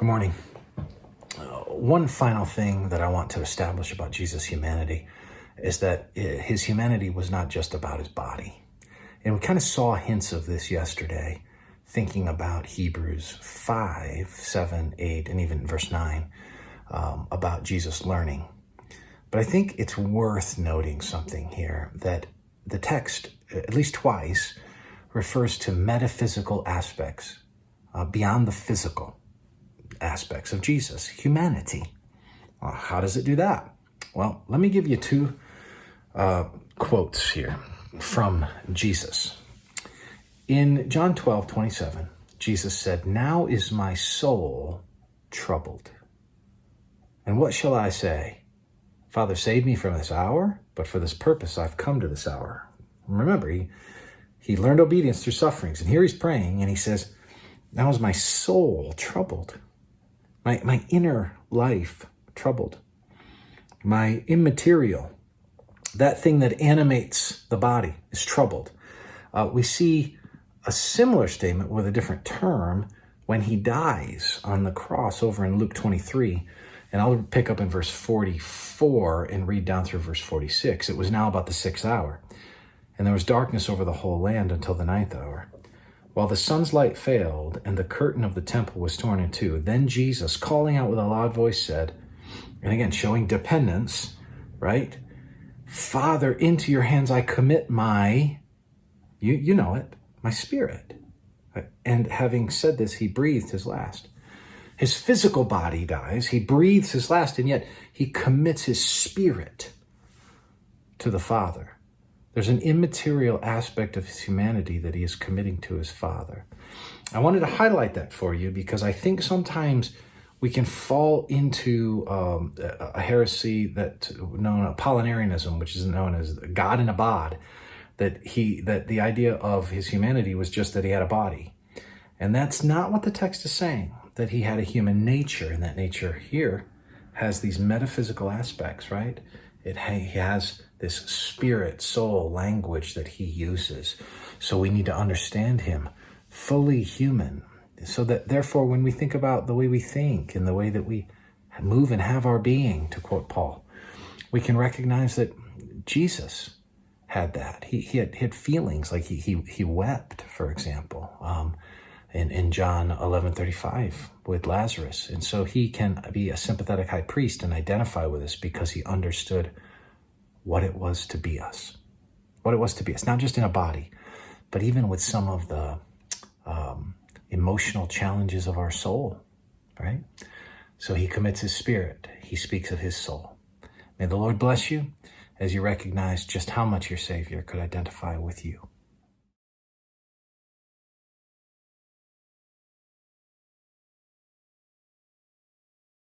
Good morning. One final thing that I want to establish about Jesus' humanity is that his humanity was not just about his body. And we kind of saw hints of this yesterday, thinking about Hebrews 5, 7, 8, and even verse 9, about Jesus learning. But I think it's worth noting something here, that the text, at least twice, refers to metaphysical aspects beyond the physical aspects of Jesus, humanity. Well, how does it do that? Well, let me give you two quotes here from Jesus. In John 12:27, Jesus said, "Now is my soul troubled. And what shall I say? Father, save me from this hour, but for this purpose I've come to this hour." Remember, he learned obedience through sufferings. And here he's praying and he says, "Now is my soul troubled. My inner life troubled. My immaterial, that thing that animates the body, is troubled." We see a similar statement with a different term when he dies on the cross over in Luke 23. And I'll pick up in verse 44 and read down through verse 46. "It was now about the 6th hour, and there was darkness over the whole land until the 9th hour. While the sun's light failed and the curtain of the temple was torn in two, then Jesus, calling out with a loud voice, said," and again, showing dependence, right? "Father, into your hands I commit my," you know it, "my spirit." And having said this, he breathed his last. His physical body dies, he breathes his last, and yet he commits his spirit to the Father. There's an immaterial aspect of his humanity that he is committing to his Father. I wanted to highlight that for you because I think sometimes we can fall into a heresy that's known as Apollinarianism, which is known as God in a bod, that the idea of his humanity was just that he had a body. And that's not what the text is saying, that he had a human nature, and that nature here has these metaphysical aspects, right? He has this spirit, soul, language that he uses. So we need to understand him fully human. So that therefore, when we think about the way we think and the way that we move and have our being, to quote Paul, we can recognize that Jesus had that. He had feelings, like he wept, for example, in John 11:35 with Lazarus. And so he can be a sympathetic high priest and identify with us because he understood what it was to be us. What it was to be us, not just in a body, but even with some of the emotional challenges of our soul, right? So he commits his spirit. He speaks of his soul. May the Lord bless you as you recognize just how much your Savior could identify with you.